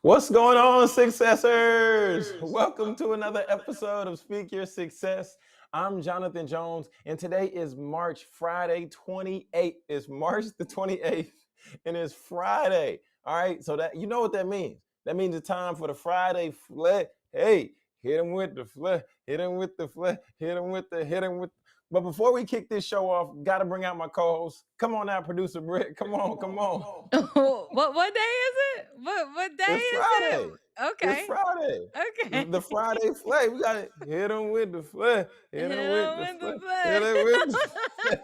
What's going on, successors? Welcome to another episode of Speak Your Success. I'm Jonathan Jones, and today is Friday 28th. It's March the 28th, and it's Friday. All right, so that you know what that means. That means it's time for the Friday flex. Hey, hit him with the flex, hit him with the flex, hit him with the, hit him with. But before we kick this show off, got to bring out my co-host. Come on now, producer Britt. Come on, come on. What day is it? What day It's is it? Friday. It's Okay. Friday. Okay. The Friday flay. We got to hit them with the flay. Hit Hit them with 'em the with the flay. Hit them with play.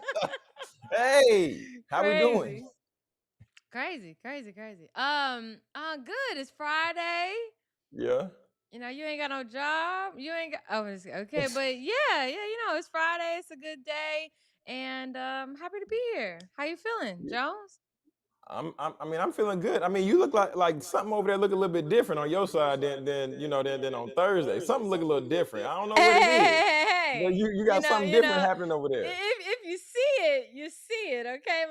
the Hey, how we doing? Crazy. Crazy. Good. It's Friday. Yeah. You ain't got no job. You ain't got okay, but yeah, it's Friday. It's a good day. And happy to be here. How you feeling, Jones? I'm feeling good. I mean, you look like something over there look a little bit different on your side than on Thursday. Something look a little different. I don't know what it is, but Hey. you got something different happening over there. If you see it, you see it. Okay,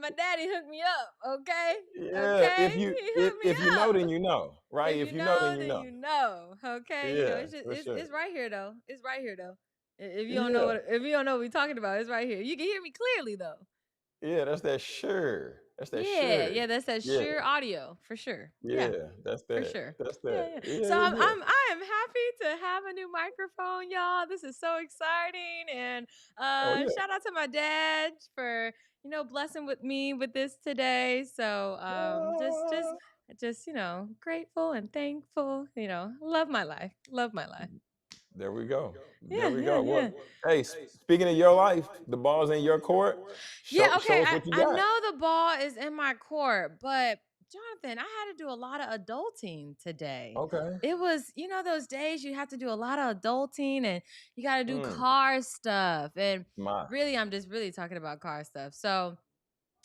my daddy hooked me up. Okay, Yeah. okay, he hooked me If you know, up. then you know, right? If If you you know, then know, you then know. you know. Okay, Yeah, it's just for sure. it's right here though. It's right here though. If you don't know Yeah. what we're talking about, it's right here. You can hear me clearly though. Yeah, that's that sure. That's that Yeah, sure. yeah, that's that Yeah, sure audio for sure. Yeah. yeah, that's For that. sure. That's that. Yeah. Yeah, So yeah, yeah. I am happy to have a new microphone, y'all. This is so exciting. And Oh yeah. shout out to my dad for, blessing with me with this today. So Ah, grateful and thankful. Love my life. Love my life. there we go. There Yeah, we yeah, go. yeah. Well, hey, speaking of your life, the ball's in your court. Yeah, okay. Show us I, what you I got. know the ball is in my court, but Jonathan, I had to do a lot of adulting today. Okay. It was, those days you have to do a lot of adulting and you got to do Mm, car stuff. And my really, I'm just really talking about car stuff. So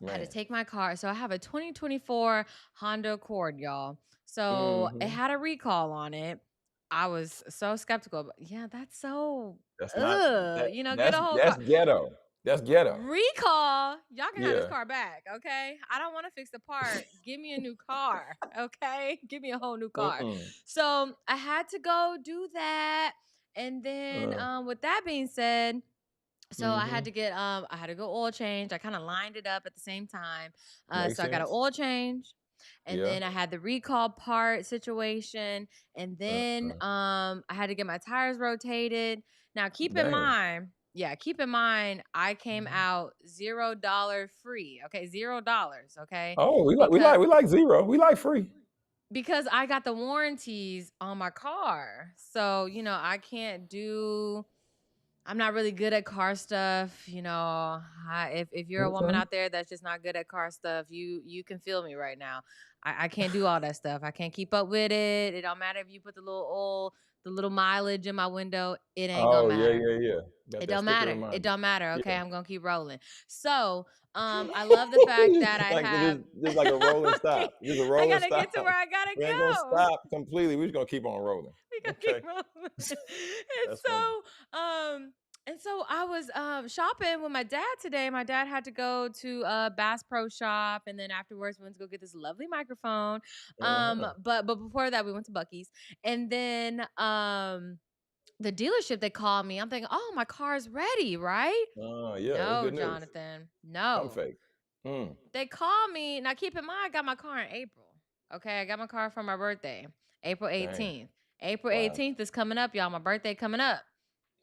I had to man. take my car. So I have a 2024 Honda Accord, y'all. So it Hmm. had a recall on it. I was so skeptical, but yeah, that's so, That's not get a whole that's car. ghetto. That's ghetto. Recall, y'all can have this Yeah. car back, okay? I don't want to fix the part. Give me a new car, okay? Give me a whole new car. Mm-mm. So I had to go do that. And then Uh, with that being said, so mm-hmm. I had to go oil change. I kind of lined it up at the same time. Makes So I got an sense. oil change. And Yeah. then I had the recall part situation. And then Uh, I had to get my tires rotated. Now damn. keep in mind, I came out $0 free. Okay, $0. Okay. Oh, Because we like zero. We like free. because I got the warranties on my car. So, I'm not really good at car stuff. If you're a woman Okay. out there that's just not good at car stuff, you can feel me right now. I can't do all that stuff. I can't keep up with it. It don't matter if you put the little oil, the little mileage in my window. It ain't gonna Oh yeah, matter. yeah, yeah. Got It that don't sticker matter. It reminder. don't matter. Okay, Yeah. I'm gonna keep rolling. So, I love the fact that I Like have. just like a rolling Okay, stop. Just a I rolling gotta stop. get to where I gotta We ain't gonna go. stop completely. We're just gonna keep on rolling. We gotta keep Okay. rolling. and That's funny. so, um, and so I was shopping with my dad today. My dad had to go to Bass Pro Shop, and then afterwards we went to go get this lovely microphone. Uh-huh. But before that we went to Bucky's, and then the dealership they called me. I'm thinking, oh, my car's ready, right? Oh yeah, that's No, good news. Jonathan, Pump no. fake. Mm. They called me. Now keep in mind, I got my car in April. Okay, I got my car for my birthday, April Dang. 18th. April Wow. 18th is coming up, y'all. My birthday coming up.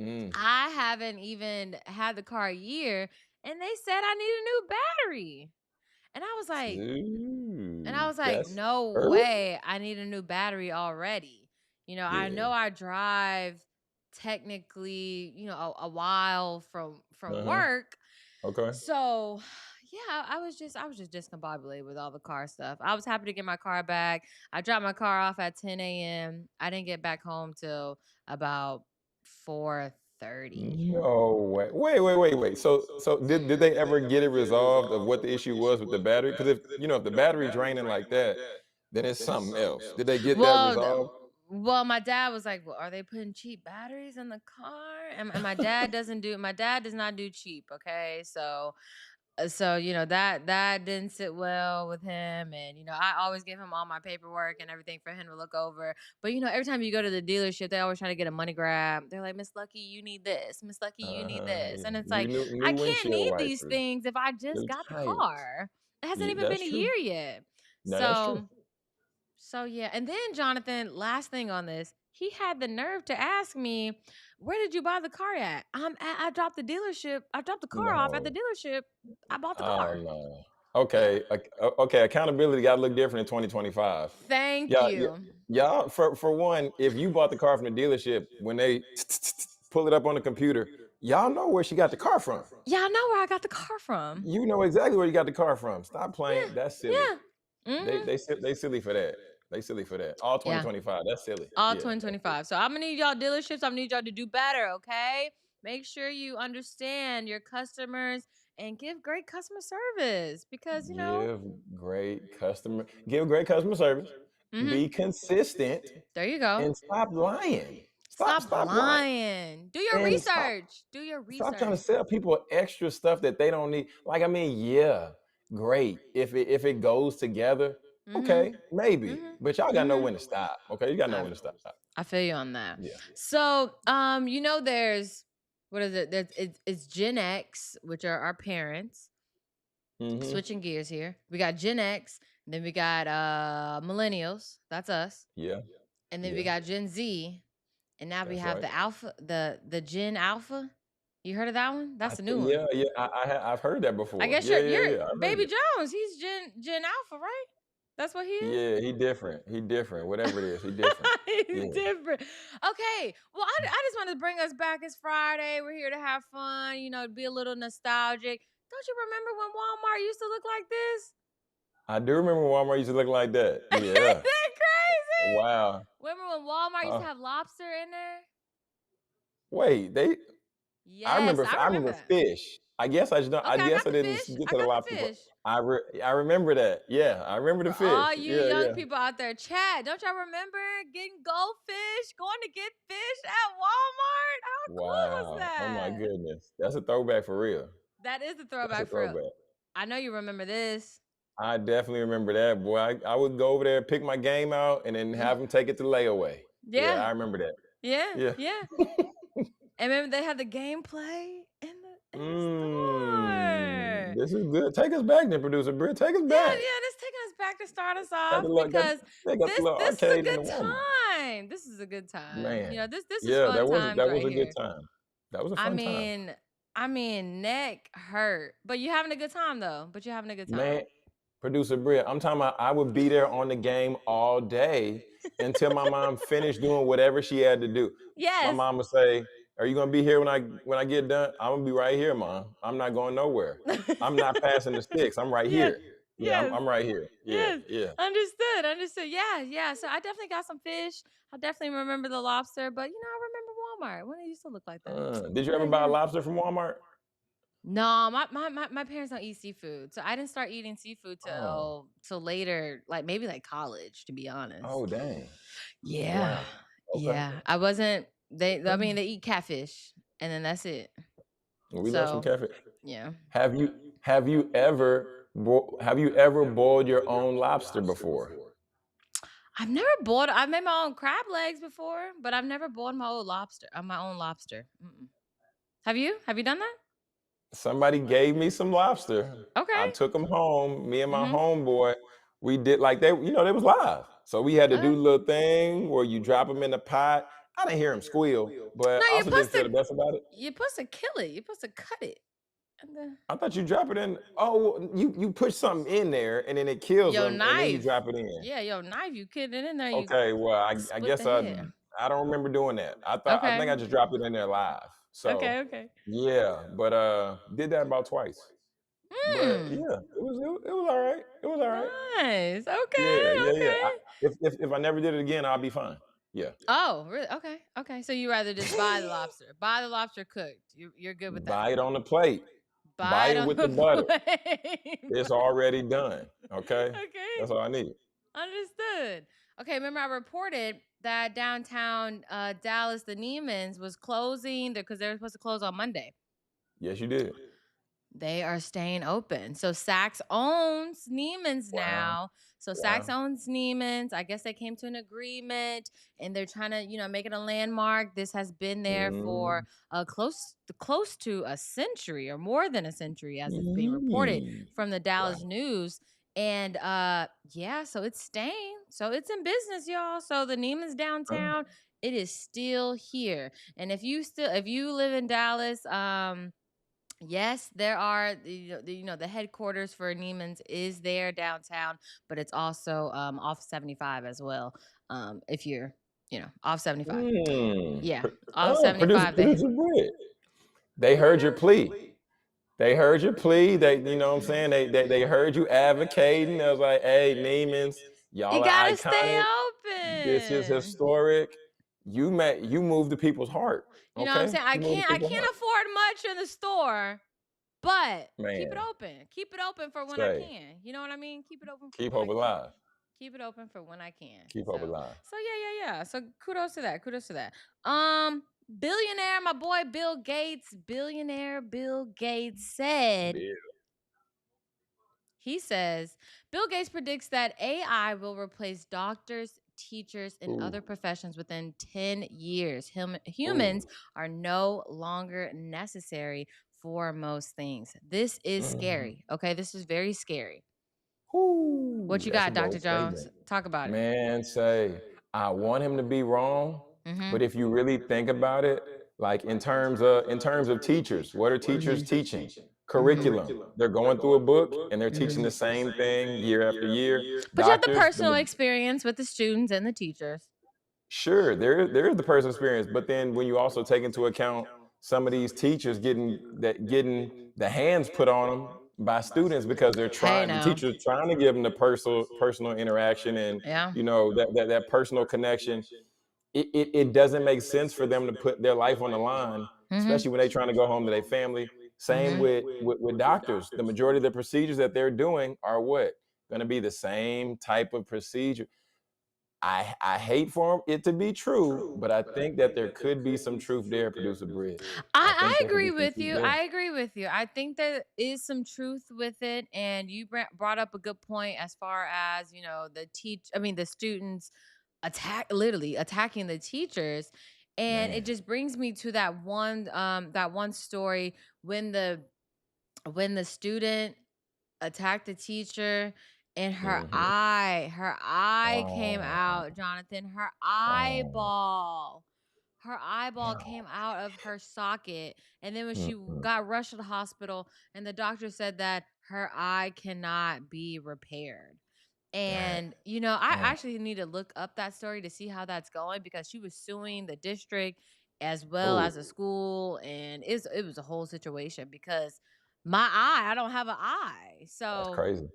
Mm. I haven't even had the car a year, and they said I need a new battery. And I was like, Dude, that's no early? way. I need a new battery already. I Yeah. know I drive technically, a while from Uh-huh. work. Okay. So, yeah, I was just discombobulated with all the car stuff. I was happy to get my car back. I dropped my car off at 10 a.m. I didn't get back home till about 4:30. No way. Wait. So did they ever get it resolved of what the issue was with the battery? Because if the battery draining like that, then it's something else. Did they get that Well, resolved? well, my dad was like, "Well, are they putting cheap batteries in the car?" And my dad does not do cheap. Okay, so So that didn't sit well with him, and I always give him all my paperwork and everything for him to look over. But every time you go to the dealership, they always try to get a money grab. They're like, Miss Lucky, you need this. Miss Lucky, you need this. Yeah. And it's New like, new I new can't windshield need these wipers. things if I just New got the tires. car. It hasn't Yeah, even been that's a true. year yet. No, that's true. So yeah, and then Jonathan, last thing on this, he had the nerve to ask me, "Where did you buy the car at?" I dropped the dealership. I dropped the car off at the No. dealership. I bought the Oh car. no. Yeah. Okay. Okay. Accountability got to look different in 2025. Thank Yeah. you. Y'all. For one, if you bought the car from the dealership, when they pull it up on the computer, y'all know where she got the car from. Yeah, I know where I got the car from. You know exactly where you got the car from. Stop Yeah. playing. That's silly. Yeah. Mhm. They silly for that. They silly for that. All Yeah. 2025. That's silly. All Yeah. That's silly. 2025. So I'm gonna need y'all dealerships. I'm gonna need y'all to do better, okay? Make sure you understand your customers and give great customer service because Give great customer service. mhm. Be consistent There you go. and stop lying. Stop Stop stop lying. lying. Do your And stop research. Do your stop trying to research. sell people extra stuff that they don't need. Like, I mean, yeah, great. If it goes together, Mhm. okay, maybe. Mhm. But y'all gotta know Mhm. when to stop. Okay, you gotta know I when to stop. I feel you on that. Yeah. So, there's what is it? It's Gen X, which are our parents. Hmm. Switching gears here. We got Gen X, then we got millennials. That's us. Yeah. And then we Yeah. got Gen Z, and now we That's have right. the Alpha, the Gen Alpha. You heard of that one? That's a new one. Yeah, yeah. I've heard that I before. guess Yeah, you're yeah, yeah. I've heard Baby that. Jones. He's Gen Alpha, right? That's what he is. Yeah, he different. He different. Whatever it is, he different. He's Yeah. different. Okay. Well, I just wanted to bring us back. It's Friday. We're here to have fun, be a little nostalgic. Don't you remember when Walmart used to look like this? I do remember Walmart used to look like that. Isn't Yeah. that crazy? Wow. Remember when Walmart used to Uh, have lobster in there? wait, I Yes, remember I I remember remember that. fish. I guess I just don't, I Okay, I guess got I the didn't fish. get I to the got the lobster part. fish. I remember that. Yeah, I remember the For all fish. you Yeah, young yeah. people out there, chat, don't y'all remember getting goldfish, going to get fish at Walmart? How cool was Wow. Oh my that? goodness. That's a throwback for real. That is a That's a throwback for real. throwback. I know you remember this. I definitely remember that, boy. I would go over there, pick my game out, and then Mm, have them take it to layaway. Yeah, yeah, I remember that. yeah, Yeah. yeah. And remember they had the gameplay in the Mm, store. this is good. Take us back then, producer Britt. Take us Yeah, back. yeah, that's taking us back to start us Got off the little, got, because they got the little this is a arcade in the good Walmart. time. This is a good time. Man, This is yeah, fun times that was right a good here. time. That was a I fun time. mean, neck hurt, but you having a good time though. But you having a good time. Man, producer Britt, I'm talking about I would be there on the game all day until my mom finished doing whatever she had to do. My Yes. mom would say, "Are you gonna be here when I get done?" I'm gonna be right here, mom. I'm not going nowhere. I'm not passing the sticks. I'm right Yeah. here. Yeah, I'm, Yes. I'm right here. Yeah, Yes. yeah. Understood. Understood. Yeah. Yeah. So I definitely got some fish. I definitely remember the lobster, but I remember Walmart when it used to look like that. Did you Yeah. ever buy a Yeah. lobster from Walmart? No, my parents don't eat seafood. So I didn't start eating seafood Oh, till later, like maybe like college, to be honest. oh, dang. Yeah. Wow. Okay. Yeah. I wasn't I mean, Mm. they eat catfish and then that's it. Well, we love some So cafe. yeah. Have you ever boiled your own lobster before? I've made my own crab legs before, but I've never boiled my own lobster. Mm-mm. Have you? Have you done that? Somebody gave me some lobster. Okay. I took them home. Me and my Mhm. homeboy, we did like they was live. So we had to do Okay. the little thing where you drop them in the pot. I didn't hear him squeal, but No, I also didn't feel the best about it. you're supposed to kill it. You're supposed to cut it. And then I thought you drop it in. Oh, you push something in there and then it kills your them, and then you knife. drop it in. Yeah, your knife, you kid it in there, you Okay, well, I split guess the head. I don't remember doing that. I Okay. think I just dropped it in there live. So Okay, okay. yeah, but did that about twice. But Hmm. yeah, it was all right. It was all right. Nice. Okay, Yeah, yeah, yeah. okay. If I never did it again, I'll be fine. Yeah. Oh, really? Okay, okay. So you rather just buy the lobster. Buy the lobster cooked. You're good with that. Buy it on the plate. Buy Buy it it on with the the butter. plate. It's already done. Okay, Okay. that's all I need. Understood. Okay, remember I reported that downtown Dallas, the Neiman's was closing because they were supposed to close on Monday. Yes, you did. They are staying open. So Saks owns Neiman's Wow. now. So Saks Wow. owns Neiman's. I guess they came to an agreement and they're trying to, make it a landmark. This has been there for Mm. close to a century or more than a century as it's being reported Mm. from the Wow. Dallas News. And yeah, so it's staying. So it's in business, y'all. So the Neiman's Oh. downtown, it is still here. And if you live in Dallas, yes, there are the headquarters for Neiman's is there downtown, but it's also off 75 as well. If you're off 75, Mm. yeah, off Oh, producer, 75. They producer Britt. They heard your plea. They heard your plea. You know what I'm saying? They heard you advocating. They was like, hey, Neiman's, y'all it are gotta stay iconic. This is open. historic. You moved the people's heart. You know what I'm Okay? saying? You moved the I people's can't heart. afford much in the store, but keep it Man, open. Keep it open for when I say, can. You know what I mean? Keep it open for keep when I hope can. alive. Keep it open for when I can. Keep hope So alive. so yeah. So kudos to that. Kudos to that. Billionaire, my boy billionaire Bill Gates said, Bill. he says, Bill Gates predicts that AI will replace doctors, teachers, and Ooh. other professions within 10 years. Ooh. Humans are no longer necessary for most things. This is Mm. scary. Okay, this is very scary. What Ooh, you that's a got, Dr. bold Jones? statement. Talk about it. Man, say, I want him to be wrong, Mm-hmm. but if you really think about it, like in terms of teachers, what are teachers teaching? Mm-hmm. Curriculum. They're going through a book and they're teaching Mm-hmm. the same thing year after year. But you have the Doctors, personal experience with the students and the teachers. sure, there is the personal experience, but then when you also take into account some of these teachers getting the hands put on them by students because Hey the now. teachers trying to give them the personal interaction and Yeah. that personal connection. It doesn't make sense for them to put their life on the line, Mm-hmm. especially when they're trying to go home to their family. Same Mm-hmm. with doctors. The majority of the procedures that they're doing are what going to be the same type of procedure. I hate for it to be true, but I think that there could be some truth there, producer Britt. I think I there could agree be some with truth you. there. I agree with you. I think there is some truth with it, and you brought up a good point as far as the students literally attacking the teachers, and it Man. just brings me to that one story when the student attacked the teacher and Mhm. her eye came Oh, out, Jonathan. oh, Her eyeball came oh. out of her socket. And then when she Mhm. got rushed to the hospital, and the doctor said that her eye cannot be repaired. That And I oh, actually need to look up that story to see how that's going, because she was suing the district as well ooh, as the school, and it was a whole situation because I don't have an eye. that's So crazy.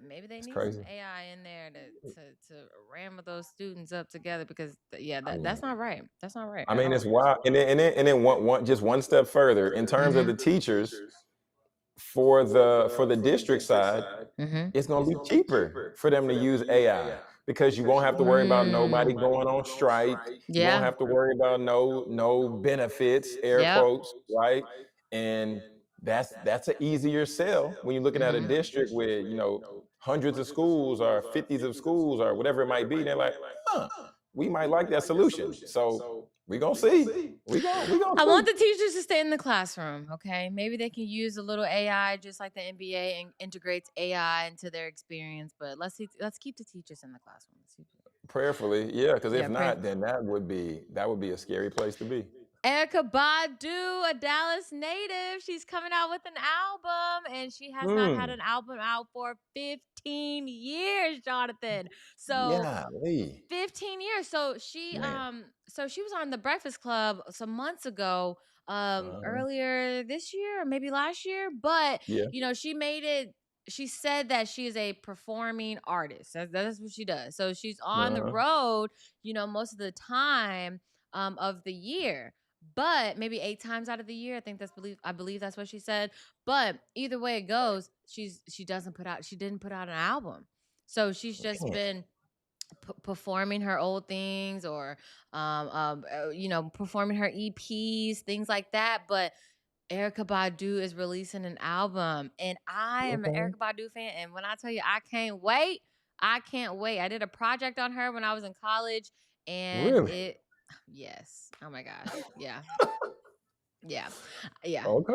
maybe they That's need some crazy. AI in there to ram with those students up together, because yeah, I that's mean not right. That's not right I at mean, it's all. wild. And then one just one step further, in terms of Mhm. the teachers, for the district side, Mhm. it's going to be cheaper for them to use AI because you won't have to worry about nobody Mm. going on strike. You won't Yeah. have to worry about no benefits, air Yep. quotes, right? And that's an easier sell when you're looking at a Mhm. district with hundreds of schools or 50s of schools or whatever it might be. They're like, huh, we might like that solution. So we gonna see. We gonna I want see. the teachers to stay in the classroom, okay? Maybe they can use a little AI just like the NBA and integrates AI into their experience, but let's keep the teachers in the classroom. Prayerfully, yeah, because if Yeah, pray. not, then that would be a scary place to be. Erica Badu, a Dallas native, she's coming out with an album, and she has not had Mm. an album out for 15 years, Jonathan. So Yeah, Lee. 15 years. Man. So she was on the Breakfast Club some months ago, Uh-huh. earlier this year or maybe last year, but Yeah. she said that she is a performing artist. That's what she does. So she's on the Uh-huh. road, most of the time of the year. But maybe 8 times out of the year, I believe that's what she said. But either way it goes, she didn't put out an album. So she's just Man. been performing her old things, or performing her EPs, things like that. But Erica Badu is releasing an album, and I am an Okay. Erica Badu fan. And when I tell you, I can't wait, I can't wait. I did a project on her when I was in college, and Really? yes, oh my gosh, yeah, yeah, yeah. Okay.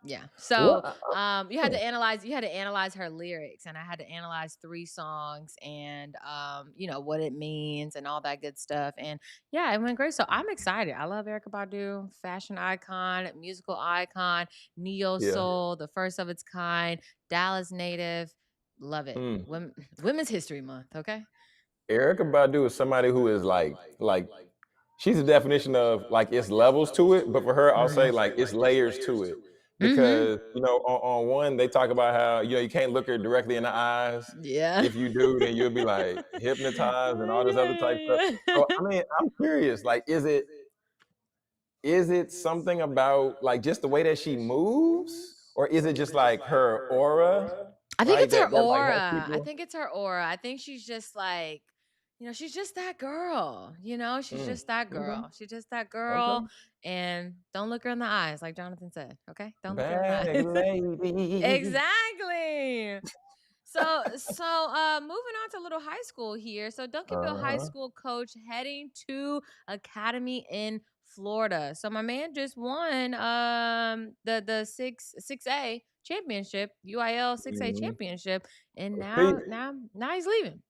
Yeah. Well, So, yeah. you had to analyze her lyrics, and I had to analyze 3 songs and, what it means and all that good stuff. And yeah, it went great. So I'm excited. I love Erica Badu, fashion icon, musical icon, neo Yeah. soul, the first of its kind, Dallas native. Love it. Mm. Women's History Month. Okay. Erica Badu is somebody who is like she's the definition of like it's levels to it, but for her, I'll say like it's layers to it. Mm-hmm. Because on one, they talk about how you can't look her directly in the eyes. Yeah. If you do, then you'll be like hypnotized and all this other type stuff. Yeah, So yeah. I mean, I'm curious, like, is it something about like just the way that she moves, or is it just like her aura, I think right? it's her That like has aura. I people. think it's her aura. I think she's just like, she's just that girl. She's Mm, just that okay, girl. She's just that girl. okay. And don't look her in the eyes, like Jonathan said. Okay, don't look her in the Bag eyes. lady. Exactly. Moving on to little high school here. So Duncanville High Uh-huh. School coach heading to academy in Florida. So my man just won the 6A championship, UIL 6A Mhm. championship, and Coach now Peavy. now he's leaving.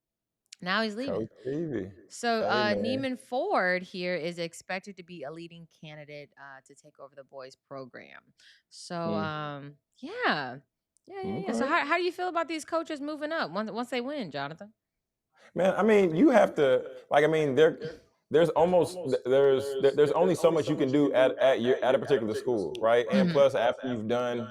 Now he's leaving. Coach Peavy. So Hey, man. Neiman Ford here is expected to be a leading candidate to take over the boys program. So Mm, yeah. Yeah. So okay. how do you feel about these coaches moving up once they win, Jonathan? Man, I mean, you have to like. I mean, there's almost there's only so much you can do at a particular school, right? And Mhm. plus, after you've done,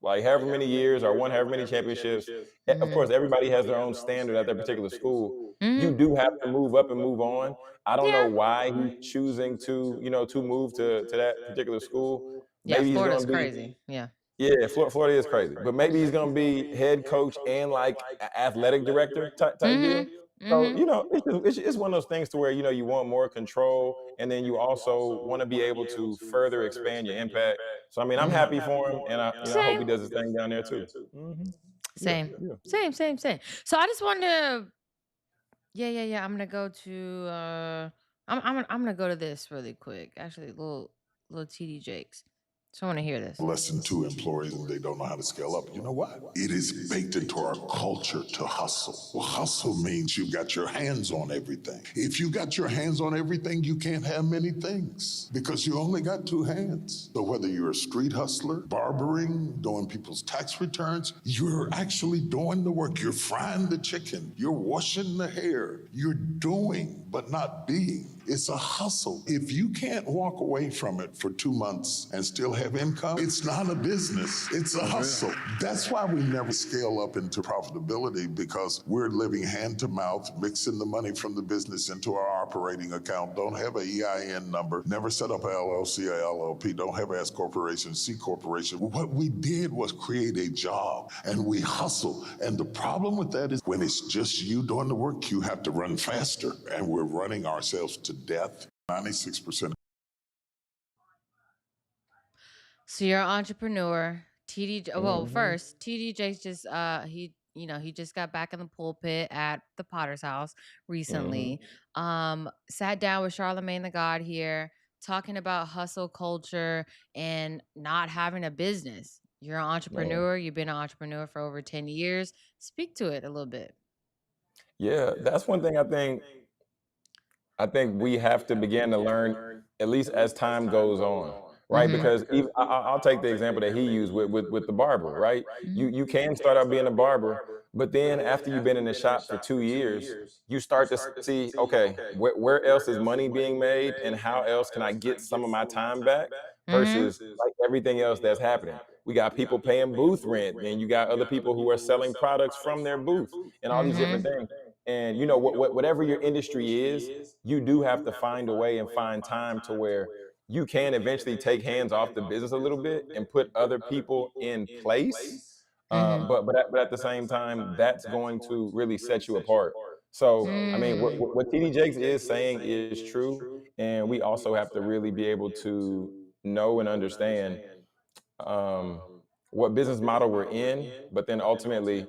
like however many years or won however many championships, of Mhm. course, everybody has their own standard at their particular school. You Mhm. do have to move up and move on. I don't know Yeah. why he's choosing to move to that particular school. Yeah, Maybe he's going Florida's to be. crazy. Yeah. Yeah, Florida is crazy, but maybe he's gonna be head coach and like athletic director type deal. Mhm. So Mhm. it's one of those things to where you want more control, and then you also want to be able to further expand your impact. So I mean, I'm happy for him, and I hope he Same. does his thing down there too. Yeah, Same. yeah. Same. So I just wanted to yeah. I'm gonna go to I'm gonna go to this really quick. Actually, little TD Jakes. So I want to hear this. Less than two employees and they don't know how to scale up. You know why? It is baked into our culture to hustle. Well, hustle means you've got your hands on everything. If you got your hands on everything, you can't have many things because you only got two hands. So whether you're a street hustler, barbering, doing people's tax returns, you're actually doing the work. You're frying the chicken. You're washing the hair. You're doing, but not being. It's a hustle. If you can't walk away from it for 2 months and still have income, it's not a business. It's a hustle. That's why we never scale up into profitability because we're living hand to mouth, mixing the money from the business into our operating account. Don't have a EIN number, never set up a LLC or LLP, don't have S corporation, C corporation. What we did was create a job and we hustle. And the problem with that is when it's just you doing the work, you have to run faster. And we're running ourselves to death. 96%. So you're an entrepreneur. Well, Hmm. first, TDJ just he just got back in the pulpit at the Potter's house Hmm. recently. Sat down with Charlemagne the God here, talking about hustle culture and not having a business. You're an Man. entrepreneur. You've been an entrepreneur for over 10 years. Speak to it a little bit. Yeah, that's one thing I think we have to begin to learn, at least as time goes on, right? Mm-hmm. Because even, I'll take the example that he used with the barber, right? You can start out being a barber, but then after you've been in the shop for 2 years, you start to see, okay, where else is money being made, and how else can I get some of my time back Mm-hmm. versus like everything else that's happening. We got people paying booth rent, and you got other people who are selling products from their booth, and all these different Mm-hmm. things. And whatever your industry is, you do have to find a way and find time to where you can eventually take hands off the business a little bit and put other people in place. Mm-hmm. But at the same time, that's going to really set you apart. So, I mean, what TD Jakes is saying is true, and we also have to really be able to know and understand. um, what business model we're in, but then ultimately,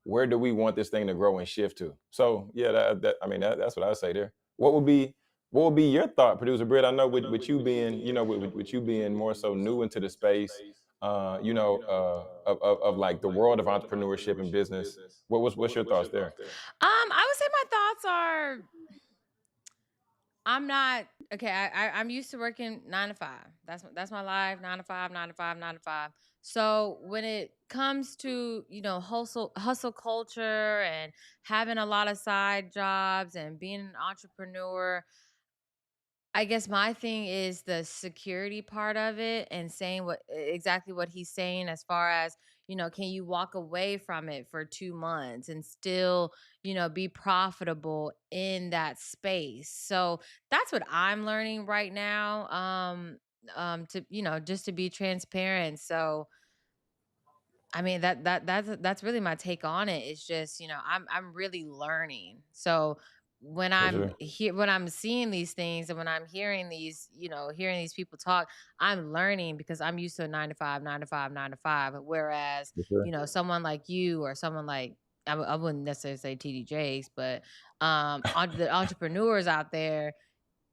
where do we want this thing to grow and shift to? So yeah, I mean that's what I say there. What would be your thought, producer Britt? I know with you being, with you being more so new into the space, of like the world of entrepreneurship and business. What's your thoughts there? I would say my thoughts are I'm not okay. I'm used to working 9 to 5. That's my life. 9 to 5, 9 to 5, 9 to 5. So when it comes to hustle culture and having a lot of side jobs and being an entrepreneur, I guess my thing is the security part of it and saying exactly what he's saying as far as, can you walk away from it for 2 months and still, be profitable in that space. So that's what I'm learning right now. To, just to be transparent. So I mean that's really my take on it. It's just, I'm really learning. So For sure. when I'm seeing these things and when I'm hearing these, hearing these people talk, I'm learning because I'm used to a 9 to 5, 9 to 5, 9 to 5. Whereas, For sure. someone like you or someone like I wouldn't necessarily say TDJs, but the entrepreneurs out there,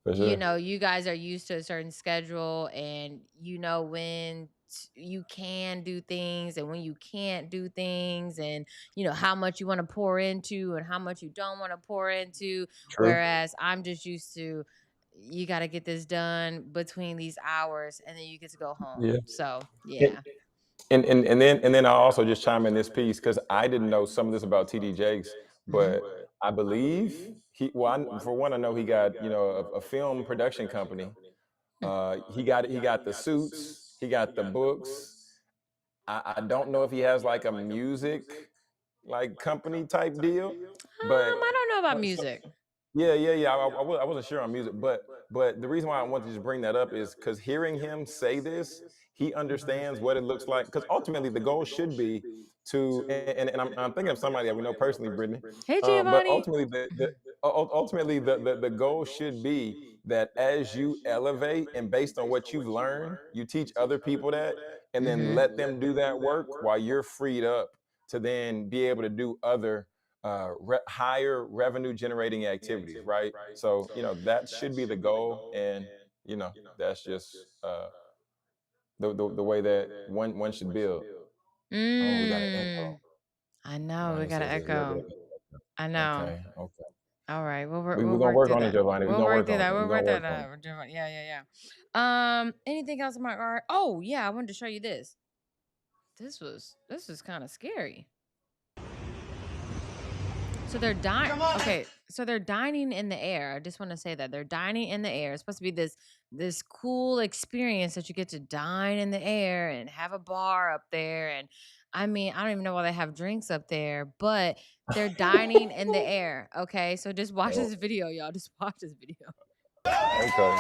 For sure. you guys are used to a certain schedule and you know when you can do things and when you can't do things and how much you want to pour into and how much you don't want to pour into, True. whereas I'm just used to you got to get this done between these hours and then you get to go home. Yeah. So And yeah. and then I'll also just chime in this piece because I didn't know some of this about TD Jakes, Hmm. but I believe for one, I know he got a film production company. He got the suits, he got the books. I don't know if he has like a music like company type deal, but I don't know about so, music. yeah. I wasn't sure on music, but the reason why I wanted to just bring that up is because hearing him say this, he understands what it looks like. Because ultimately, the goal should be to, and I'm thinking of somebody that we know personally, Brittany. Hey But Giovanni. ultimately, the goal should be that as you elevate and based on what you've learned, you teach other people that, and then Hmm. let them do that work while you're freed up to then be able to do other higher revenue generating activities, right? So, that should be the goal. And, that's just the way that one should build. Oh, we got an echo. Mm. I know we Giovanni got an says there's a little bit echo. of I echo. know. Okay. Okay. All right, We're we'll going to work work through on it, that. Giovanni. We're We'll going to work work through on that. it. We're We'll going work to that work on out. it. Yeah, yeah, anything else in my art? Oh yeah, I wanted to show you this. This was kind of scary. So they're dining. Okay, so they're dining in the air. I just want to say that they're dining in the air. It's supposed to be this cool experience that you get to dine in the air and have a bar up there. And I mean, I don't even know why they have drinks up there, but they're dining in the air. Okay, so just watch Oh, this video, y'all. Just watch this video. okay.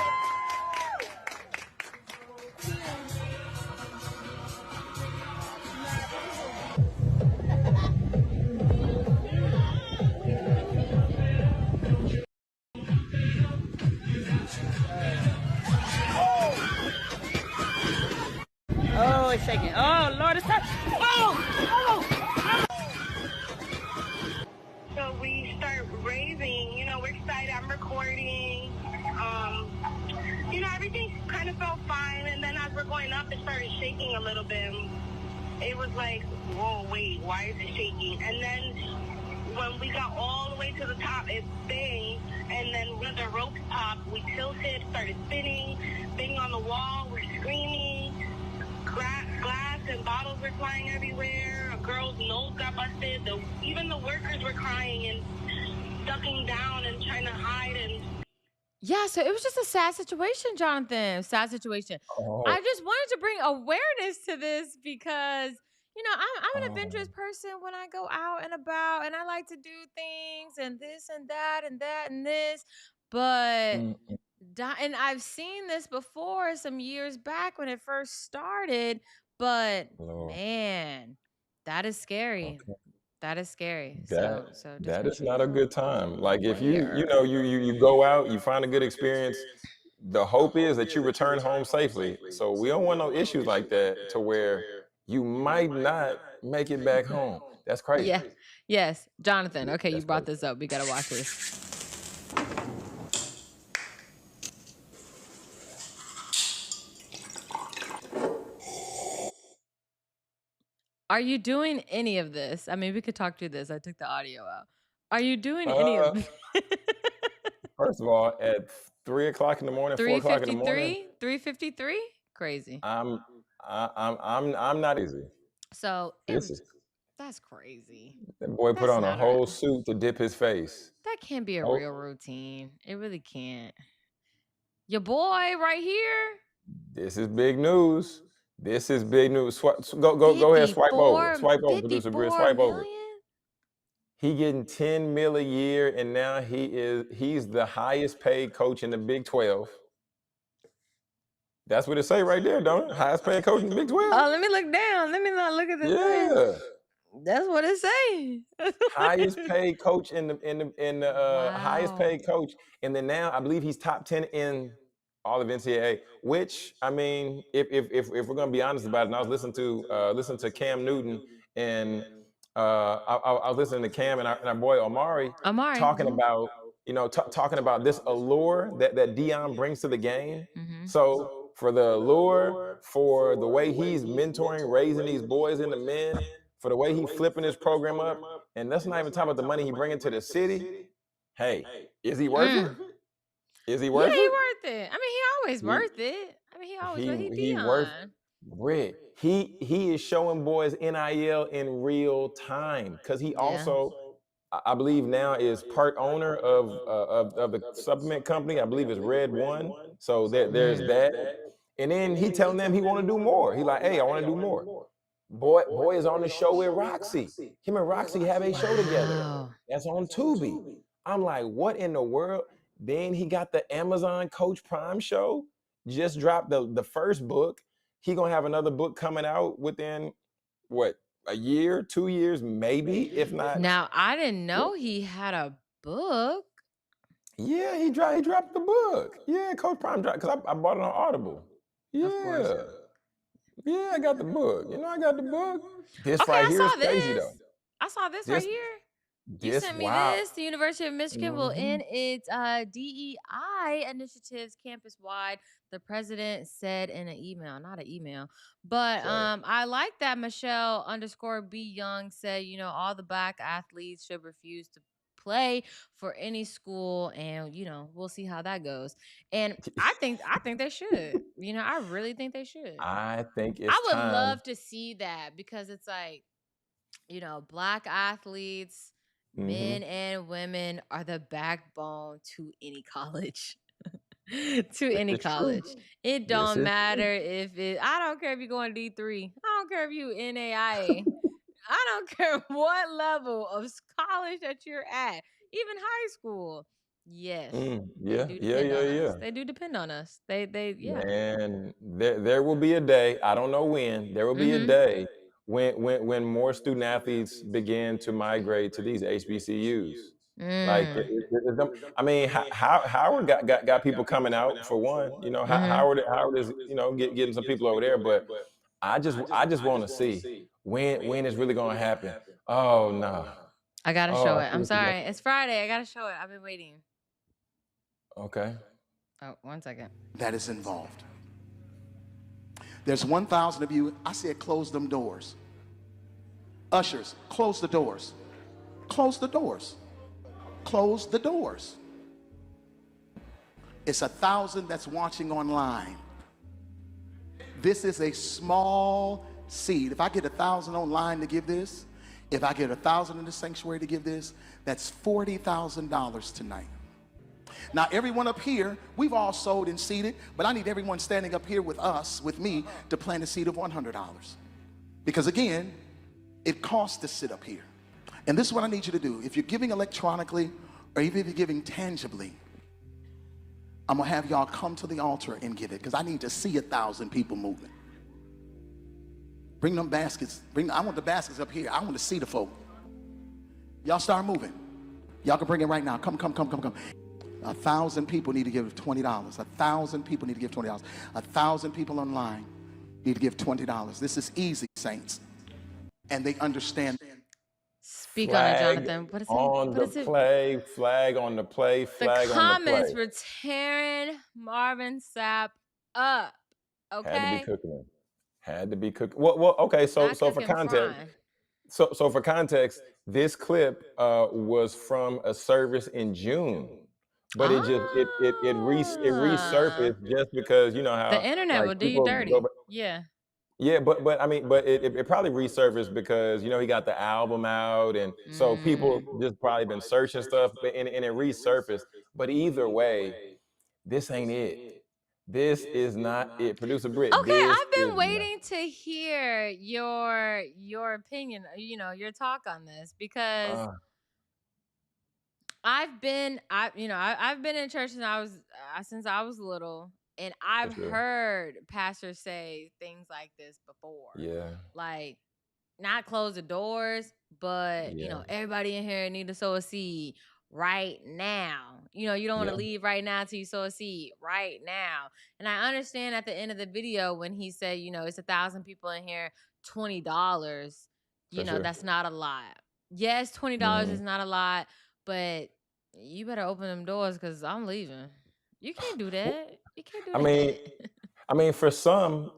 Oh, it's shaking. Oh, Lord, it's time. So we start raving, we're excited. I'm recording. Um, everything kind of felt fine. And then as we're going up, it started shaking a little bit. It was like, whoa, wait, why is it shaking? And then when we got all the way to the top, it banged. And then when the rope popped, we tilted, started spinning, banging on the wall, we're screaming. Glass and bottles were flying everywhere. A girl's nose got busted. Even the workers were crying and ducking down and trying to hide. And Yeah, so it was just a sad situation, Jonathan. Sad situation. Oh, I just wanted to bring awareness to this because, I'm an oh. adventurous person when I go out and about and I like to do things and this and that and that and this. But, Mm, mm, and I've seen this before some years back when it first started. But Lord. man, that is scary. Okay. That is scary. That So just that make is sure not a you're good time. Like if you aware. go out, you find a good experience. the hope is that you return home safely. So we don't want no issues like that to where you might not make it back home. That's crazy. Yeah. Yes. Jonathan, okay, you That's brought crazy. this up. We got to watch this. Are you doing any of this? I mean, we could talk through this. I took the audio out. Are you doing any of this? First of all, at 3 o'clock in the morning, 4 o'clock in the morning, 353? Crazy. I'm not easy. So This is that's crazy. that boy put That's on a not whole suit to dip his face. That can't be a Oh. real routine. It really can't. Your boy right here. This is big news. This is big news. Go ahead, swipe over. Swipe over, producer Britt. Swipe over. He getting $10 million a year, and now he's the highest paid coach in the Big 12. That's what it say right there, don't it? Highest paid coach in the Big 12. Oh, let me look down. Let me not look at this. Yeah. That's what it say. Highest paid coach in the Wow. highest paid coach, and then now I believe he's top 10 in all of NCAA. Which I mean, if we're gonna be honest about it, and I was listening to Cam Newton, and I was listening to Cam and our boy Omari talking about talking about this allure that Deion brings to the game. So for the allure, for the way he's mentoring, raising these boys into men, for the way he's flipping his program up, and let's not even talk about the money he bringing to the city. Hey, is he worth it? Is he worth it? Yeah, he worth it. I mean, he always worth it. I mean, he always worth it. He worth Britt. He is showing boys NIL in real time because he also, I believe now, is part owner of the supplement company. I believe it's Red One. So there's that. And then he telling them he want to do more. He like, hey, I want to do more. Boy is on the show with Roxy. Him and Roxy have a show together. That's on Tubi. I'm like, what in the world? Then he got the Amazon Coach Prime show. Just dropped the first book. He gonna have another book coming out within what, a year, 2 years, maybe, if not. Now I didn't know he had a book. Yeah, he dropped the book. Yeah, Coach Prime dropped because I bought it on Audible. Yeah. Yeah, I got the book. I got the book. This right here is crazy though. I saw this right here. You sent me this. The University of Michigan will end its DEI initiatives campus-wide. The president said in an email, not an email, but I like that Michelle _B Young said, all the Black athletes should refuse to play for any school, and we'll see how that goes. And I think they should. I really think they should. I think it's I would time. love to see that because it's like, Black athletes, men and women are the backbone to any college. To any college. It don't matter if I don't care if you go on D3. I don't care if you NAIA. I don't care what level of college that you're at, even high school. Yes. They do depend on us. They And there will be a day, I don't know when, there will be a day when more student athletes begin to migrate to these HBCUs. Like, I mean, Howard got people coming out for one. Howard is getting some people over there, but I just want to see when it's really gonna happen. Oh no! I gotta show it. I'm sorry, it's Friday. I gotta show it. I've been waiting. Okay. Oh, 1 second. That is involved. There's 1,000 of you. I said close them doors. Ushers, close the doors. Close the doors. Close the doors. It's 1,000 that's watching online. This is a small seed. If I get 1,000 online to give this, if I get 1,000 in the sanctuary to give this, that's $40,000 tonight. Now, everyone up here, we've all sold and seeded, but I need everyone standing up here with us, with me, to plant a seed of $100. Because again, it costs to sit up here. And this is what I need you to do. If you're giving electronically, or even if you're giving tangibly, I'm gonna have y'all come to the altar and give it, because I need to see 1,000 people moving. Bring them baskets. I want the baskets up here. I want to see the folk. Y'all start moving. Y'all can bring it right now. Come. 1,000 people need to give $20. 1,000 people need to give $20. 1,000 people online need to give $20. This is easy, saints. And they understand. Speak on it, Flag Jonathan. What is it? on What the is it? play, flag on the play, The flag on the play. comments were tearing Marvin Sapp up. Had to be Okay, cooking. Had to be cooking. Well, okay. So not for cooking, context, frying. so for context, this clip was from a service in June, but it Ah, resurfaced just because you know the how internet like will do you people go dirty. back. Yeah. Yeah, but I mean, but it probably resurfaced because you know he got the album out, and so people Mm. just probably been searching stuff, and it resurfaced. But either way, this ain't it. This is not it. Producer Britt, Okay, this I've is been not. waiting to hear your opinion, your talk on this because Uh, I've been in church since I was little, and for I've sure. heard pastors say things like this before, Yeah, like not close the doors, but yeah, everybody in here need to sow a seed right now. You don't want to yeah, leave right now till you sow a seed right now. And I understand at the end of the video when he said, it's 1,000 people in here, $20. for sure. That's not a lot. Yes, $20 is Mhm. not a lot, but you better open them doors because I'm leaving. You can't do that. You can't I do mean, that. for some,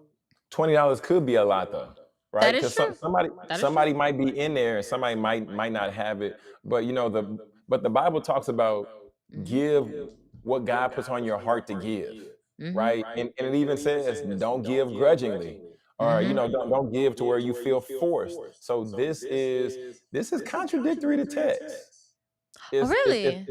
$20 could be a lot though, right? That is Because true. That is true. somebody might be in there and somebody might not have it. But you know the Bible talks about Mm-hmm. give what God puts on your heart to give, Mm-hmm. right? And it even says don't give grudgingly, or you Mm-hmm. know don't give to where you feel forced. So this is contradictory to text. Oh, really?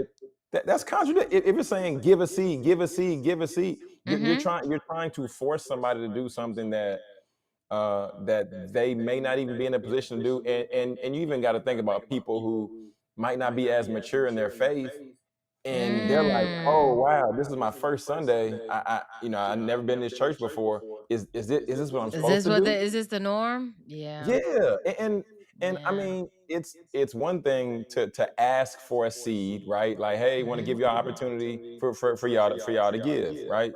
That's contradictory. If you're saying give a seed, give a seed, give a seed, Mm-hmm. you're trying to force somebody to do something that they may not even be in a position to do, and you even got to think about people who might not be as mature in their faith, and they're like, oh Mm. wow, this is my first Sunday. I've never been to this church before. Is this what I'm supposed to do? Is this the norm? Yeah. Yeah, and I Yeah. mean, it's one thing to ask for a seed, right? Like, hey, want to give you an opportunity for y'all to give, right?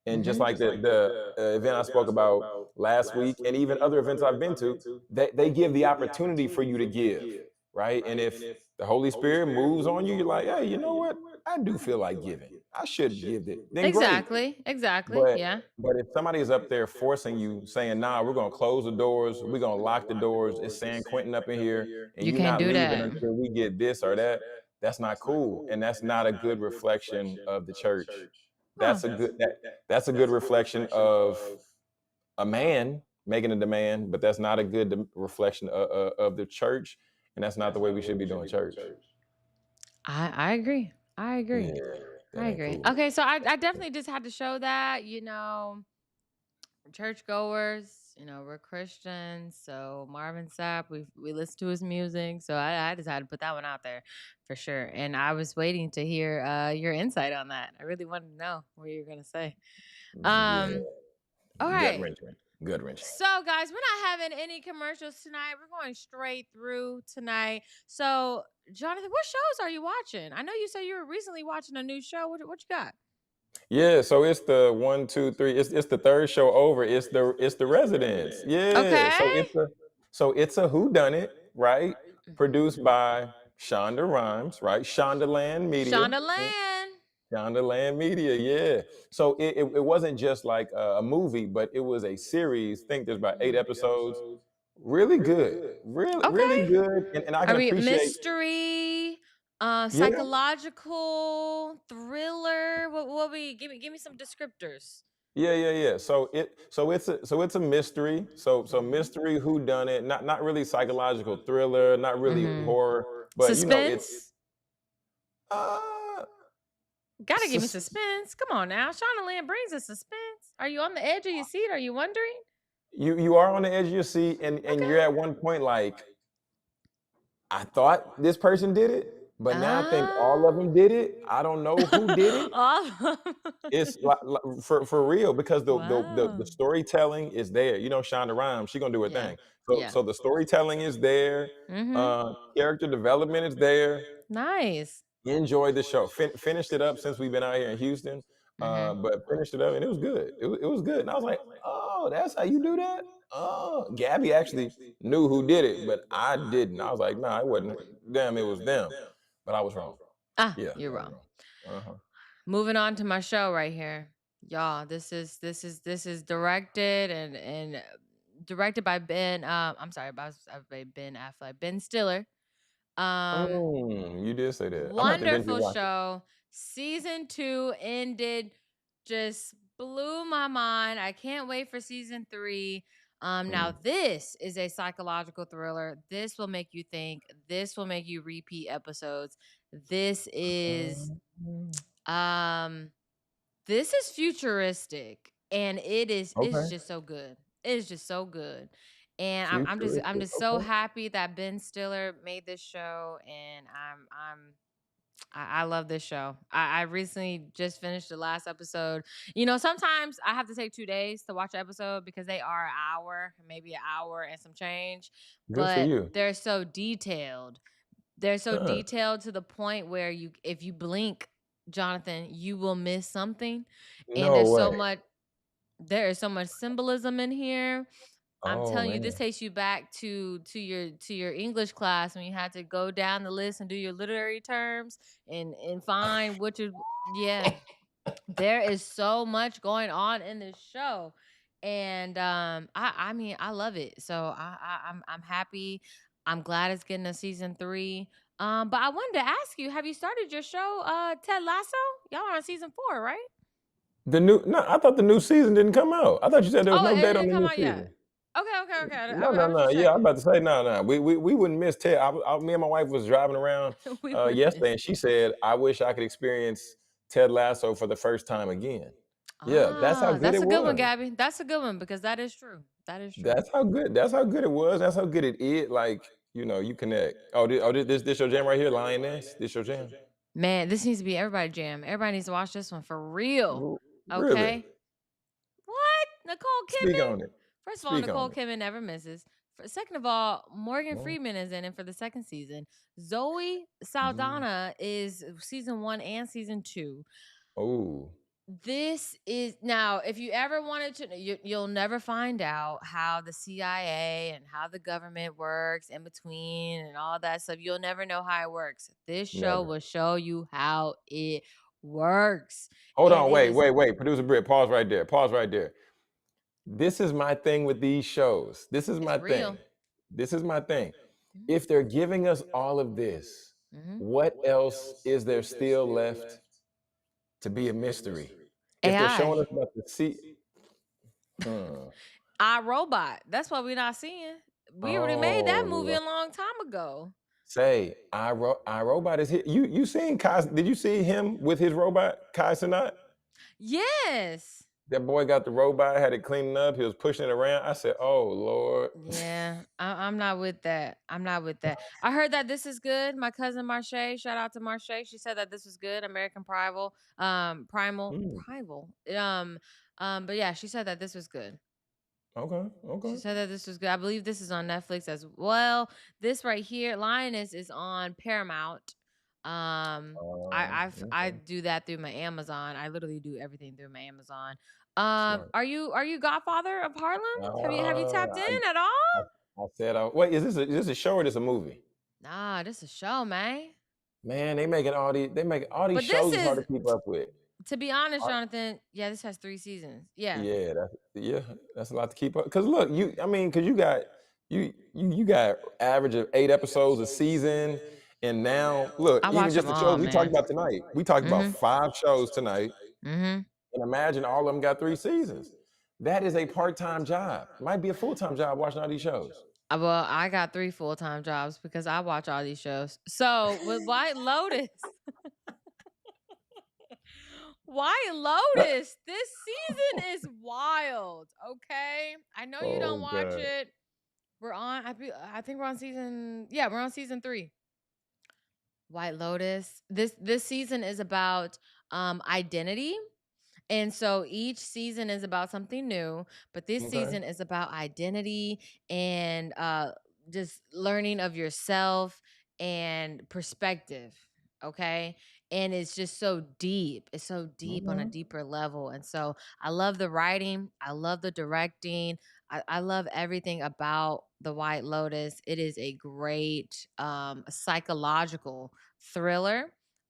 And just Mm-hmm. like the event I spoke about last week, and even other events I've been to, they give the opportunity for you to give, right? And if the Holy Spirit moves on you, you're like, hey, you know what? I do feel like giving. I should give it. Then great. Exactly. Exactly. But Yeah. but if somebody is up there forcing you, saying, "Nah, we're gonna close the doors, we're gonna lock the doors," it's San Quentin up in here, and You you're can't not do leaving that. until we get this or that, that's not cool, and that's not a good reflection of the church. Huh. That's a good reflection of a man making a demand, but that's not a good reflection of the church, and that's not the way we should be doing church. I agree. I agree. Yeah, that I ain't agree. cool. Okay, so I definitely just had to show that, churchgoers, we're Christians. So Marvin Sapp, we listen to his music. So I decided to put that one out there for sure. And I was waiting to hear your insight on that. I really wanted to know what you were gonna say. Yeah, All gut right. wrenching, gut wrenching. So, guys, we're not having any commercials tonight. We're going straight through tonight. So, Jonathan, what shows are you watching? I know you said you were recently watching a new show. What you got? Yeah, so it's the one, two, three. It's the third show over. It's the residents. Yeah. Okay. So it's a who done it, right? Mhm. Produced by Shonda Rhimes, right? Shondaland Media. Shonda Yeah. Land. Shondaland Media, yeah. So it wasn't just like a movie, but it was a series. I think there's about 8 episodes. Really good. Really Okay. good. And I can Are we appreciate, mystery, yeah. psychological, thriller? What we give me some descriptors. Yeah. So it's a mystery. So Mhm. mystery who done it, not really psychological thriller, not really Mhm. horror, but you know, Suspense. uh Gotta give me sus- suspense. Come on now. Shonda Land brings a suspense. Are you on the edge of your seat? Are you wondering? you are on the edge of your seat, and you're at Okay. one point like, I thought this person did it, but now I think all of Ah. them did it. I don't know who did it. All of 'em. It's like for real because the Wow. storytelling is there. You know, Shonda Rhimes, she gonna do her Yeah. thing. Yeah. So the storytelling is there. Mm-hmm. Character development is there. Nice. Enjoyed the show. Finished it up since we've been out here in Houston, Mm-hmm. but finished it up and it was good. It was good, and I was like, "Oh, that's how you do that." Oh, Gabby actually knew who did it, but I didn't. I was like, "Nah, it wasn't them. It was them," but I was wrong. Ah, Yeah, you're I was wrong. wrong. Uh huh. Moving on to my show right here, y'all. This is directed and directed by Ben. I'm sorry, by Ben Affleck, Ben Stiller. Um, You did say that. I'm gonna have to eventually Wonderful watch it. show. Season 2 ended, just blew my mind. I can't wait for season 3. Now Mm. this is a psychological thriller. This will make you think. This will make you repeat episodes. This is Mm. um this is futuristic, and it's Okay. just so good. It is just so good. And I'm Futuristic. just so Okay. happy that Ben Stiller made this show, and I love this show. I recently just finished the last episode. Sometimes I have to take 2 days to watch an episode because they are an hour, maybe an hour and some change, Good for but you. they're so detailed. They're so Huh. detailed to the point where if you blink, Jonathan, you will miss something. And No way. there is so much symbolism in here. I'm Oh telling you, this man. takes you back to your English class when you had to go down the list and do your literary terms and find which is, yeah. There is so much going on in this show, and I mean, I love it. So I'm happy. I'm glad it's getting a season 3. But I wanted to ask you, have you started your show, Ted Lasso? Y'all are on season 4, right? No, I thought the new season didn't come out. I thought you said there was Oh, no it date on didn't the come new out yet. season. Okay. No, I no, was no. just Yeah, I'm checking. about to say no, no. We wouldn't miss Ted. Me and my wife was driving around We wouldn't yesterday, miss. and she said, "I wish I could experience Ted Lasso for the first time again." Yeah, that's how Ah, good that's it a good one, was. Gabby. That's a good one because that is true. That is true. That's how good. That's how good it was. That's how good it is. Like you connect. This your jam right here, Lioness. This your jam. Man, this needs to be everybody jam. Everybody needs to watch this one for real. Really? Okay. What? Nicole Speak Kidman? on it. First of all, Speak on Nicole it. Kidman never misses. Second of all, Morgan No. Freeman is in it for the second season. Zoe Mm. Saldana is season 1 and season 2. Oh. This is now, if you ever wanted to, you'll never find out how the CIA and how the government works in between and all that stuff. You'll never know how it works. This show Never. will show you how it works. Hold And on. it is, Wait. Producer Britt, pause right there. Pause right there. This is my thing with these shows. This is it's my thing. real. This is my thing. Mhm. If they're giving us all of this, Mhm. what else is there still left to be a mystery? If they're showing AI. us about the sea, hmm. Our robot. That's what we're not seeing. We already made that movie Oh, a long time ago. say I Robot is here. You seen Kai? Did you see him with his robot Kai Cenat? Yes. That boy got the robot, had it cleaning up. He was pushing it around. I said, "Oh Lord." Yeah, I'm not with that. I'm not with that. I heard that this is good. My cousin Marche, shout out to Marche. She said that this was good. American Primal, Mm, Primal. But yeah, she said that this was good. okay, She okay. said that this was good. I believe this is on Netflix as well. This right here, Lioness, is on Paramount. I Okay. do that through my Amazon. I literally do everything through my Amazon. Smart. Are you Godfather of Harlem? Have you Uh, tapped I, in at all? I said, wait, is this a show or this a movie? Nah, this is a show, man. Man, they make all these But this shows is hard is, to keep up with. to be honest, Hard- Jonathan. Yeah, this has 3 seasons. Yeah. that's a lot to keep up. Cause look, cause you got average of 8 episodes a season, and now look, I even watch just them the all, shows we talked man. about tonight. We talked about Mm-hmm. 5 shows tonight, Mm-hmm. and imagine all of them got 3 seasons. That is a part-time job. Might be a full-time job watching all these shows. Well, I got 3 full-time jobs because I watch all these shows. So with White Lotus, White Lotus, this season is wild. Okay, I know you don't Oh watch God. it. I think we're on season. Yeah, we're on season 3. White Lotus. This season is about identity. And so each season is about something new, but this Okay. season is about identity and just learning of yourself and perspective. Okay. And it's just so deep. It's so deep on a deeper level. And so I love the writing. I love the directing. I love everything about The White Lotus. It is a great psychological thriller.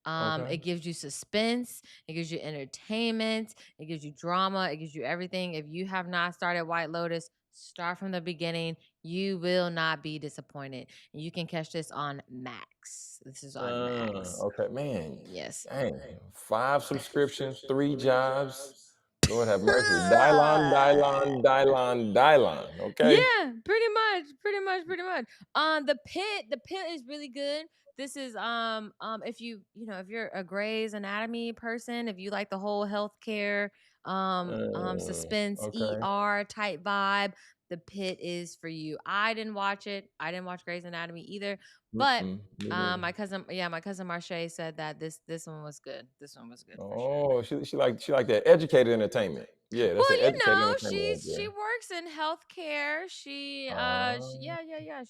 Okay. It gives you suspense, it gives you entertainment, it gives you drama, it gives you everything. If you have not started White Lotus, start from the beginning. You will not be disappointed. And you can catch this on Max. This is on Max. Okay, man. Yes. Dang, 5 subscriptions, 3 jobs. Lord have mercy. Dylon, Dylon, Dylon, Dylon. Okay. Yeah, pretty much. The pit is really good. This is if if you're a Grey's Anatomy person, if you like the whole healthcare suspense Okay. ER type vibe, the pit is for you. I didn't watch it. I didn't watch Grey's Anatomy either, but Me neither. my cousin Marche said that this one was good. This one was good for sure. Oh, she like that educated entertainment. Yeah, that's Well, the educated entertainment right she there. works in healthcare. Uh, Yeah.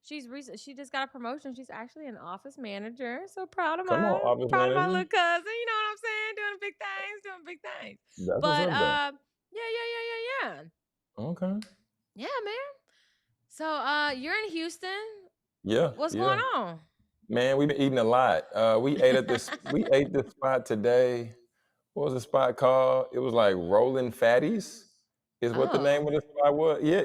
She just got a promotion. She's actually an office manager. So proud of come on, office my manager. little cousin. You know what I'm saying? Doing big things. That's what's But up though. yeah. Okay. Yeah, man. So you're in Houston. Yeah, What's yeah. going on? Man, we've been eating a lot. We ate this spot today. What was the spot called? It was like Rolling Fatties, is what the name Oh. of the spot was. Yeah,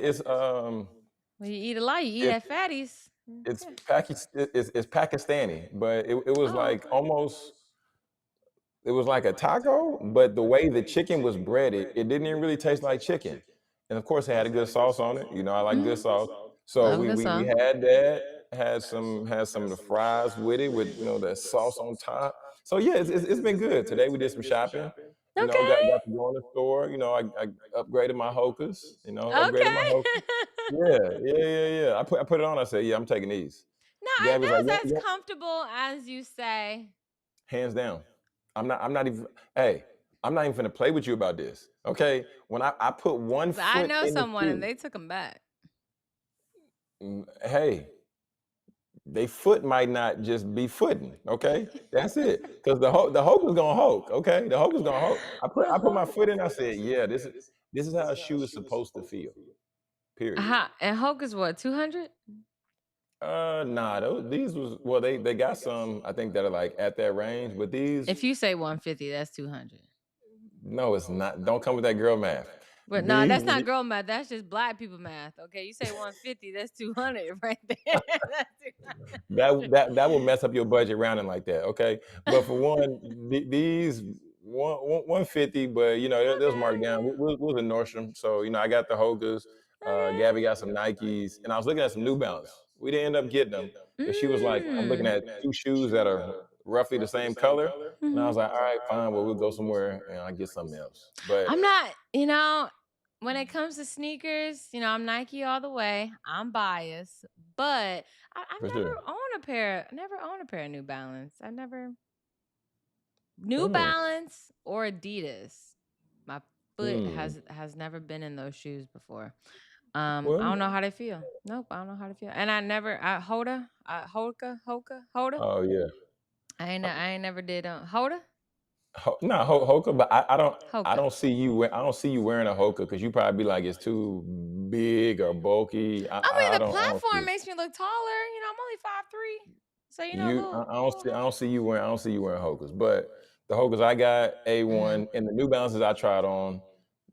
When you eat a lot, you eat it, at Fatty's. it's Yeah. it's Pakistani, but it was Oh, like okay. almost it was like a taco, but the way the chicken was breaded, it didn't even really taste like chicken. And of course, it had a good sauce on it. You know, I like good sauce. So Love a we good we we song. had that, had some of the fries with it, with that sauce on top. So yeah, it's been good. Today we did some shopping. You know, Okay. got to go in the store. You know, I upgraded my Hokas. You know, upgraded my Hokas. Okay. Yeah. I put it on. I said, yeah, I'm taking these. No, are Gabby's like, those as yeah, comfortable as you say? hands down. I'm not even, hey, I'm not even gonna play with you about this. Okay. When I put one But I foot know in the someone and shoe, they took them back. hey, they foot might not just be footing. Okay. That's it. Because the hope is gonna hoke. Okay. The hope is gonna hoke. The I put my whole foot in, I said, yeah, this is how a shoe is supposed to feel. Period. and Hulk is what, 200? Nah, these was well, they got some I think that are like at that range, but these If you say 150, that's 200. no, it's not. Don't come with that girl math. But no, These that's not girl math. That's just black people math. Okay, you say 150, that's 200 right there. That's 200. that will mess up your budget rounding like that. Okay, but for one, these 150, but you know Okay, it was marked down. okay. We was in Nordstrom, so you know I got the Hokas. Gabby got some Nikes, and I was looking at some New Balance. We didn't end up getting them because she was like, I'm looking at two shoes that are roughly the same color, and I was like, all right, fine, well we'll go somewhere and I'll get something else. But I'm not, when it comes to sneakers, I'm Nike all the way. I'm biased, but I've for never sure, owned a pair of New Balance. New mm, Balance or Adidas. My foot hmm. has never been in those shoes before. I Well, don't know how they feel. Nope, I don't know how they feel. And Hoda. oh yeah. I ain't never did Hoda. No, Hoka, but Hoka. I don't see you wearing a Hoka because you probably be like it's too big or bulky. I mean, the I don't see platform it. makes me look taller. I'm only 5'3", so I don't see you wearing Hokas. But the Hokas I got A1 and the New Balances I tried on,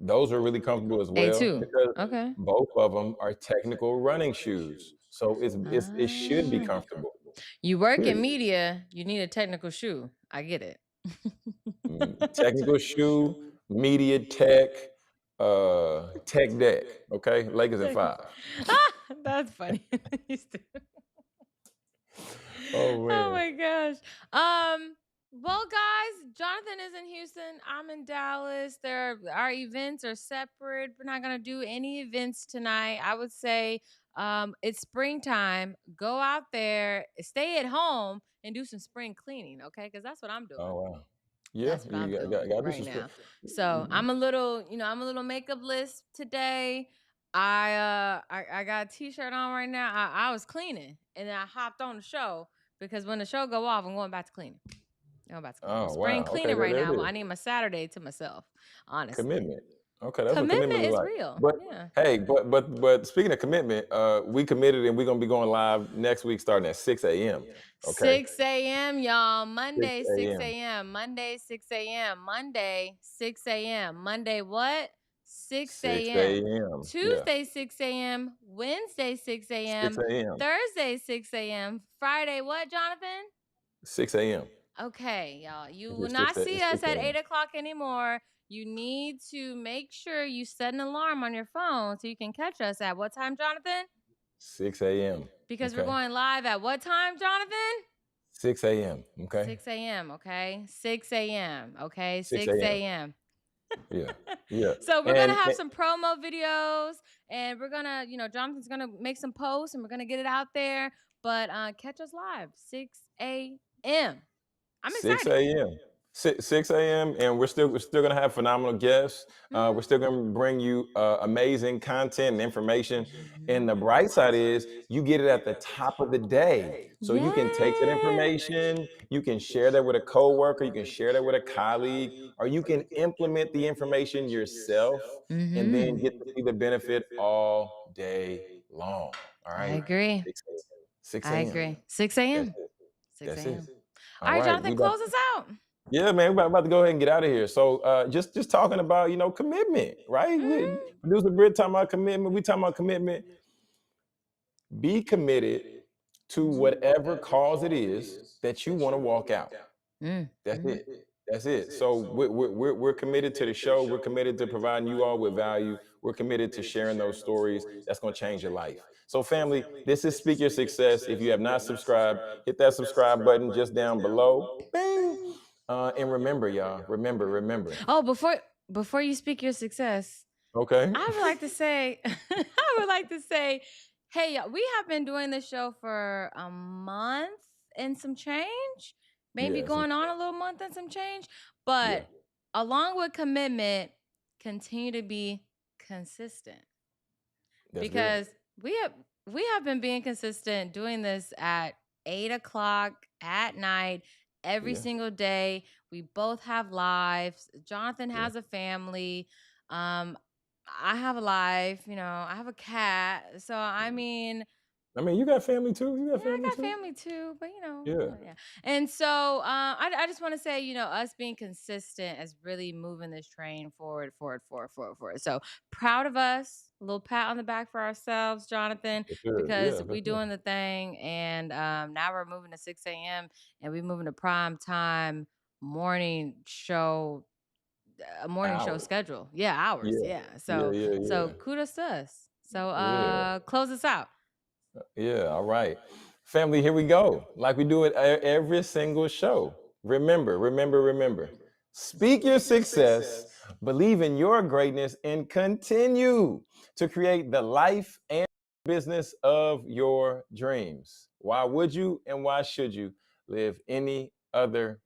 those are really comfortable as well A2. because Okay. both of them are technical running shoes. So it should be Ah. comfortable. You work in Period. media, you need a technical shoe. I get it. Technical shoe, media tech, tech deck. Okay, Lakers in 5. That's funny. Oh Oh man. my gosh. Well, guys, Jonathan is in Houston. I'm in Dallas. Our events are separate. We're not gonna do any events tonight. I would say it's springtime. Go out there, stay at home, and do some spring cleaning, okay? Because that's what I'm doing. Oh wow. Yeah, That's what you I'm doing got to do right some now. So I'm a little makeup list today. I got a t-shirt on right now. I was cleaning and then I hopped on the show because when the show go off, I'm going back to cleaning. I'm about to clean. Oh, Spring wow. cleaning Okay, right there now. it But I is. need my Saturday to myself. Honestly, Commitment. Okay, that's what commitment commitment looks is like. real. But Yeah. hey, but speaking of commitment, we committed and we're gonna be going live next week starting at 6 a.m. Okay. 6 a.m. y'all. 6 Monday, 6 a.m. a.m. Monday, 6 a.m. Monday, 6 a.m. Monday, what? 6 6 a.m. a.m. Yeah. Tuesday, 6 a.m. Wednesday, 6 6 a.m. a.m. Thursday, 6 a.m. Friday, what, Jonathan? 6 a.m. Okay, y'all. You It's will 6 not a- see it's us 6 at a.m. 8 o'clock anymore. You need to make sure you set an alarm on your phone so you can catch us at what time, Jonathan? 6 a.m. Because we're Okay. going live at what time, Jonathan? 6 a.m. Okay. 6 a.m. Okay. 6 a.m. Okay. 6 6 a.m. a.m. Yeah. Yeah. So we're gonna have And some promo videos, and we're gonna, Jonathan's gonna make some posts, and we're gonna get it out there. But catch us live 6 a.m. I'm 6 excited. a.m. 6 a.m. and we're still gonna have phenomenal guests. We're still gonna bring you amazing content and information. And the bright side is you get it at the top of the day. So you can take that Yeah. information, you can share that with a coworker, you can share that with a colleague, or you can implement the information yourself and then get to see the benefit all day long. All I right. agree. 6 I a.m. agree. 6 That's a.m. it. 6 That's it. a.m. All All right, right. Jonathan, close us out. Yeah, man, we're about to go ahead and get out of here. So just talking about, commitment, right? Producer Britt talking about commitment. We talking about commitment. Be committed to whatever cause it is that you want to walk out. That's it. That's it. So we're committed to the show. We're committed to providing you all with value. We're committed to sharing those stories. That's going to change your life. So family, this is Speak Your Success. If you have not subscribed, hit that subscribe button just down below. Bing. And remember, y'all, remember. Oh, before you speak your success, Okay. I would like to say, hey, y'all, we have been doing this show for a month and some change, maybe Yeah, going on a little month and some change. But along with commitment, continue to be consistent. that's Because we have been being consistent doing this at 8 o'clock at night every Yeah. single day. We both have lives. Jonathan Yeah. has a family. I have a life, I have a cat. So I mean, You got family too. You got I family got too. family too, but Yeah. yeah. And so I just want to say, us being consistent is really moving this train forward. So proud of us. A little pat on the back for ourselves, Jonathan, For sure. because Yeah, for we sure. doing the thing, and now we're moving to 6 a.m. and we moving to prime time morning show. A morning show Hours. schedule. Yeah, hours. Yeah. Yeah. Yeah. So kudos to us. So Yeah. close us out. Yeah, all right. Family, here we go. Like we do it every single show. Remember. Speak your success, believe in your greatness, and continue to create the life and business of your dreams. Why would you and why should you live any other